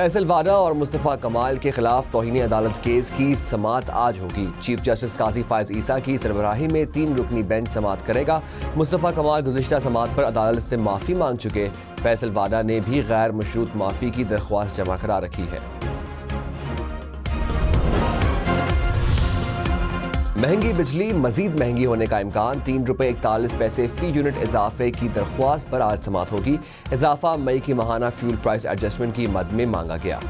फैसल वाडा और मुस्तफ़ा कमाल के खिलाफ तौहीन अदालत केस की समाअत आज होगी। चीफ जस्टिस काजी फायज ईसा की सरबराही में 3 रुकनी बेंच समाअत करेगा। मुस्तफ़ा कमाल गुज़िश्ता समाअत पर अदालत से माफ़ी मांग चुके। फैसल वाडा ने भी गैर मशरूत माफ़ी की दरख्वास्त जमा करा रखी है। महंगी बिजली मजीद महंगी होने का इम्कान, ₹3.41 फी यूनिट इजाफे की दरख्वास्त पर आज समाअत होगी। इजाफा मई की माहाना फ्यूल प्राइस एडजस्टमेंट की मद में मांगा गया।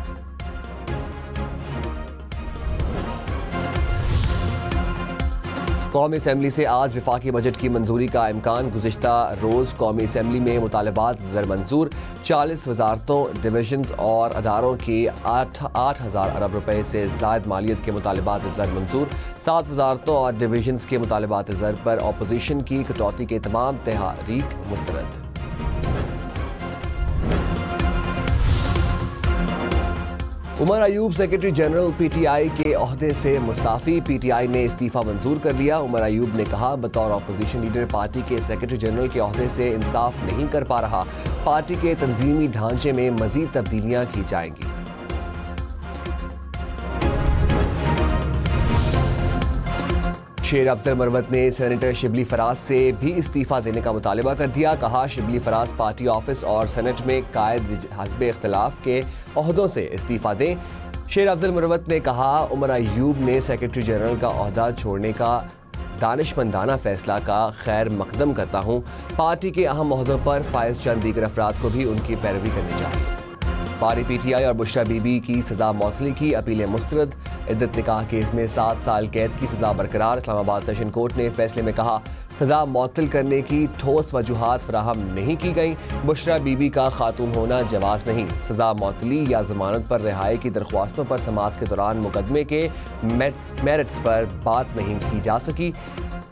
कौमी असम्बली से आज वफाकी बजट की मंजूरी का इम्कान। गुज़िश्ता रोज़ कौमी असम्बली में मुतालबात ज़र मंजूर। 40 वजारतों, डिवीजन्स और अदारों की 8,000 अरब रुपए से ज़ायद मालियत के मुतालबात ज़र मंजूर। 7 वजारतों और डिवीजन्स के मुतालबात ज़र पर अपोजिशन की कटौती के तमाम तहरीक मुस्तरद। Umar Ayub secretary general PTI के ओहदे से मुस्ताफ़ी। PTI ने इस्तीफ़ा मंजूर कर लिया। उमर अयूब ने कहा, बतौर अपोजिशन लीडर पार्टी के सेक्रेटरी जनरल के ओहदे से इंसाफ नहीं कर पा रहा। पार्टी के तंजीमी ढांचे में मजीद तब्दीलियां की जाएंगी। शेर अफजल मरवत ने सेनेटर शिबली फराज से भी इस्तीफा देने का मुतालबा कर दिया। कहा, शिबली फराज पार्टी ऑफिस और सेनेट में कायद हस्ब इख्तलाफ के ओहदों से इस्तीफा दें। शेर अफजल मरवत ने कहा, उमर अयूब ने सेक्रेटरी जनरल का ओहदा छोड़ने का दानिशमंदाना फैसला का खैर मकदम करता हूँ। पार्टी के अहम ओहदों पर फायज चंद दीगर अफराद को भी उनकी पैरवी करनी चाहिए। पारी PTI और बुशरा बीबी की सजा मौतली की अपीलें मुस्तरद। इद्दत निकाह केस में 7 साल कैद की सजा बरकरार। इस्लामाबाद सेशन कोर्ट ने फैसले में कहा, सजा मौतल करने की ठोस वजूहात फराहम नहीं की गई। बुशरा बीबी का खातून होना जवाज नहीं। सजा मौतली या जमानत पर रिहाई की दरख्वास्तों पर समाअत के दौरान मुकदमे के मेरिट्स पर बात नहीं की जा सकी।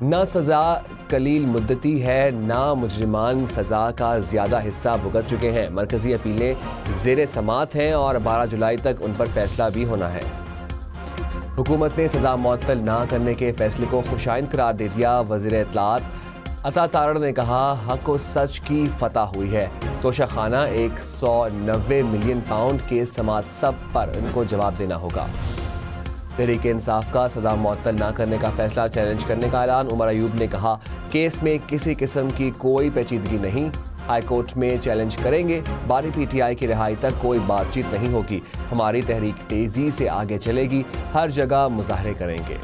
न सजा कलील मुद्दती है, न मुजरिमान सजा का ज्यादा हिस्सा भुगत चुके हैं। मरकजी अपीलें ज़ेरे समाअत हैं और 12 जुलाई तक उन पर फैसला भी होना है। हुकूमत ने सजा मुअत्तल ना करने के फैसले को खुशाइन करार दे दिया। वज़ीर इत्तलात अता तारड़ ने कहा, हक और सच की फतह हुई है। तोशाखाना 190 मिलियन पाउंड के समाअत सब पर इनको जवाब देना होगा। तहरीक इंसाफ का सजा मुअत्तल ना करने का फैसला चैलेंज करने का ऐलान। उमर अयूब ने कहा, केस में किसी किस्म की कोई पेचीदगी नहीं, हाई कोर्ट में चैलेंज करेंगे। बारी PTI की रिहाई तक कोई बातचीत नहीं होगी। हमारी तहरीक तेजी से आगे चलेगी, हर जगह मुजाहरे करेंगे।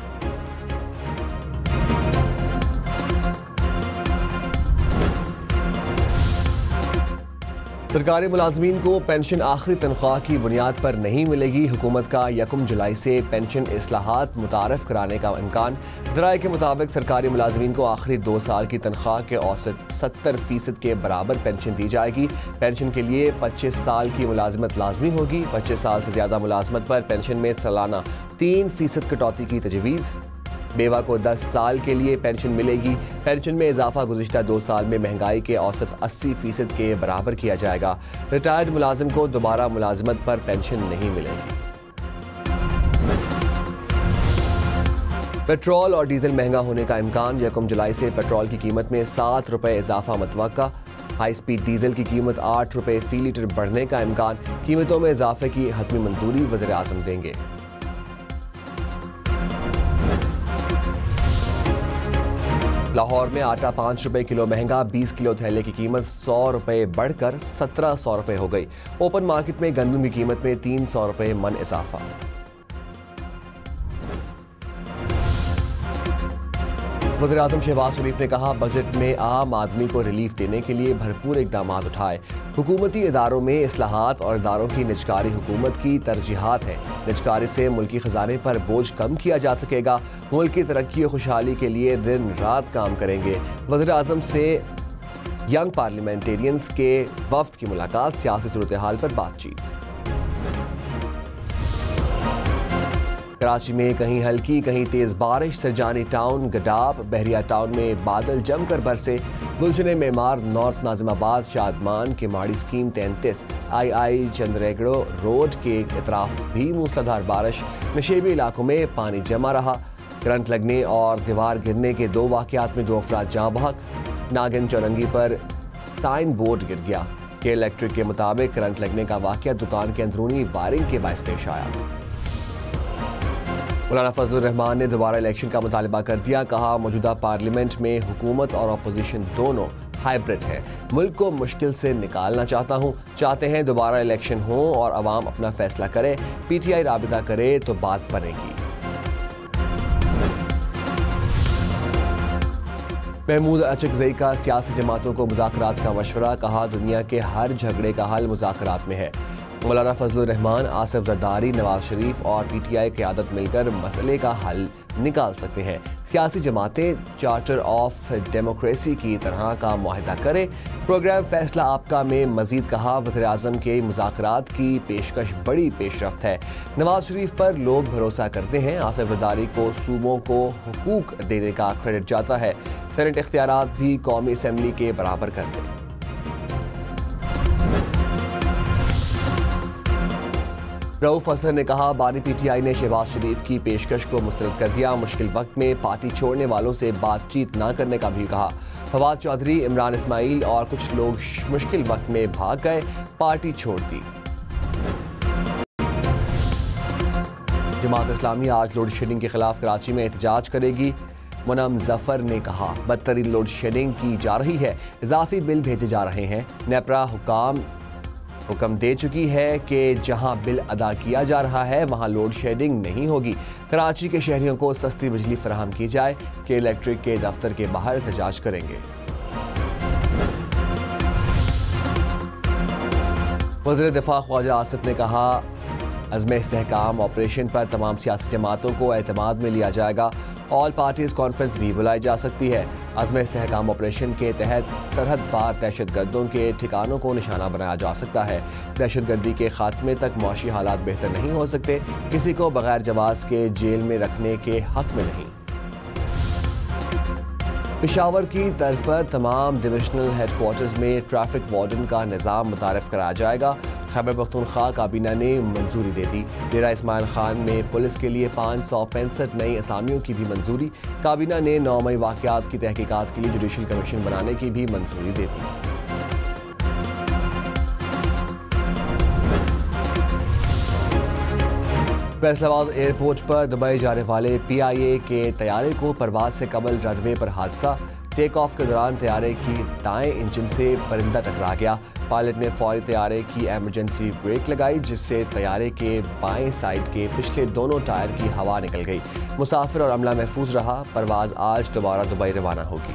सरकारी मुलाजमीन को पेंशन आखिरी तनख्वाह की बुनियाद पर नहीं मिलेगी। हुकूमत का 1 जुलाई से पेंशन इस्लाहात मुतारफ कराने का इम्कान। ज़राए के मुताबिक सरकारी मुलाजमीन को आखिरी 2 साल की तनख्वाह के औसत 70% के बराबर पेंशन दी जाएगी। पेंशन के लिए 25 साल की मुलाजमत लाजमी होगी। 25 साल से ज़्यादा मुलाजमत पर पेंशन में सालाना 3% कटौती की तजवीज़। बेवा को 10 साल के लिए पेंशन मिलेगी। पेंशन में इजाफा गुज़िश्ता 2 साल में महंगाई के औसत 80% के बराबर किया जाएगा। रिटायर्ड मुलाजिम को दोबारा मुलाजमत पर पेंशन नहीं मिलेगी। पेट्रोल और डीजल महंगा होने का इम्कान। 1 जुलाई से पेट्रोल की कीमत में 7 रुपये इजाफा मुतवक्का। हाई स्पीड डीजल की कीमत 8 रुपये फी लीटर बढ़ने का इम्कान। कीमतों में इजाफे की हतमी मंजूरी वज़ीर आज़म देंगे। लाहौर में आटा 5 रुपये किलो महंगा। 20 किलो थैले की कीमत 100 रुपये बढ़कर 1700 रुपये हो गई। ओपन मार्केट में गंदम की कीमत में 300 रुपये मन इजाफा। वज़ीर आज़म शहबाज शरीफ ने कहा, बजट में आम आदमी को रिलीफ देने के लिए भरपूर इक़दाम उठाए। हुकूमती इदारों में इस्लाहात और इदारों की निजकारी हुकूमत की तरजीहात है। निजकारी से मुल्की खजाने पर बोझ कम किया जा सकेगा। मुल्क की तरक्की और खुशहाली के लिए दिन रात काम करेंगे। वज़ीर आज़म से यंग पार्लियामेंटेरियंस के वफ्द की मुलाकात। सियासी सूरत हाल पर बातचीत। कराची में कहीं हल्की कहीं तेज बारिश। सरजानी टाउन, गडाब, बहरिया टाउन में बादल जमकर बरसे। Gulshan Maymar, North Nazimabad, Shadman, Keamari Scheme 33, II Chundrigar Road के इतराफ भी मूसलाधार बारिश। नशेबी इलाकों में पानी जमा रहा। करंट लगने और दीवार गिरने के 2 वाक़यात में 2 अफराद जाँ बहक। नागिन चौरंगी पर साइन बोर्ड गिर गया। के इलेक्ट्रिक के मुताबिक करंट लगने का वाकया दुकान के अंदरूनी वायरिंग के बायस पेश आया। मौलाना फजलुर रहमान ने दोबारा इलेक्शन का मुतालबा कर दिया। कहा, मौजूदा पार्लियामेंट में हुकूमत और अपोजिशन दोनों हाइब्रिड है। मुल्क को मुश्किल से निकालना चाहते हैं दोबारा इलेक्शन हो और अवाम अपना फैसला करे। पीटीआई राबिता करे तो बात बनेगी। महमूद अचकजई का सियासी जमातों को मुज़ाकरात का मशवरा। कहा, दुनिया के हर झगड़े का हल मुज़ाकरात में है। मौलाना फजलुर रहमान, आसिफ जरदारी, नवाज शरीफ और पीटीआई क़यादत मिलकर मसले का हल निकाल सकते हैं। सियासी जमातें चार्टर ऑफ डेमोक्रेसी की तरह का मुआहिदा करें। प्रोग्राम फैसला आपका में मजीद कहा, वज़ीर आज़म के मुज़ाकरात की पेशकश बड़ी पेशरफ्त है। नवाज शरीफ पर लोग भरोसा करते हैं। आसिफ जरदारी को सूबों को हुकूक देने का क्रेडिट जाता है। सेनेट इख्तियारात भी कौमी असम्बली के बराबर कर दें। रऊफ हसन ने कहा, बानी पीटीआई ने शहबाज शरीफ की पेशकश को मुस्तरद कर दिया। मुश्किल वक्त में पार्टी छोड़ने वालों से बातचीत न करने का भी कहा। फवाद चौधरी, इमरान इस्माइल और कुछ लोग मुश्किल वक्त में भाग गए, पार्टी छोड़ दी। जमात इस्लामी आज लोड शेडिंग के खिलाफ कराची में एहतजाज करेगी। मुनम जफर ने कहा, बदतरीन लोड शेडिंग की जा रही है, इजाफी बिल भेजे जा रहे हैं। नेपरा हुक्म दे चुकी है कि जहां बिल अदा किया जा रहा है वहां लोड शेडिंग नहीं होगी। कराची के शहरियों को सस्ती बिजली फराहम की जाए कि इलेक्ट्रिक के दफ्तर के बाहर एहतजाज करेंगे। वज़ीर दिफा ख्वाजा आसिफ ने कहा, अज़्म इस्तेहकाम ऑपरेशन पर तमाम सियासी जमातों को एतमाद में लिया जाएगा। ऑल पार्टीज कॉन्फ्रेंस भी बुलाई जा सकती है। अज़्म इस्तेहकाम ऑपरेशन के तहत सरहद पार दहशतगर्दों के ठिकानों को निशाना बनाया जा सकता है। दहशतगर्दी के खात्मे तक मुआशी हालात बेहतर नहीं हो सकते। किसी को बगैर जवाज़ के जेल में रखने के हक में नहीं। पेशावर की तर्ज पर तमाम डिविजनल हेडक्वार्टर्स में ट्रैफिक वार्डन का निज़ाम मुतारिफ कराया जाएगा। खैबर पख्तूनख्वा काबीना ने मंजूरी दे दी। डेरा इस्माइल खान में पुलिस के लिए 565 नई असामियों की भी मंजूरी। काबीना ने 9 मई वाक़यात की तहकीकात के लिए जुडिशल कमीशन बनाने की भी मंजूरी दे दी। फैसलाबाद एयरपोर्ट पर दुबई जाने वाले PIA के तैयारे को परवाज से कबल रनवे पर हादसा। टेक ऑफ के दौरान तैयारे की दाएं इंजन से परिंदा टकरा गया। पायलट ने फौरी तैयारे की एमरजेंसी ब्रेक लगाई, जिससे तैयारे के बाएं साइड के पिछले दोनों टायर की हवा निकल गई। मुसाफिर और अमला महफूज रहा। परवाज आज दोबारा दुबई रवाना होगी।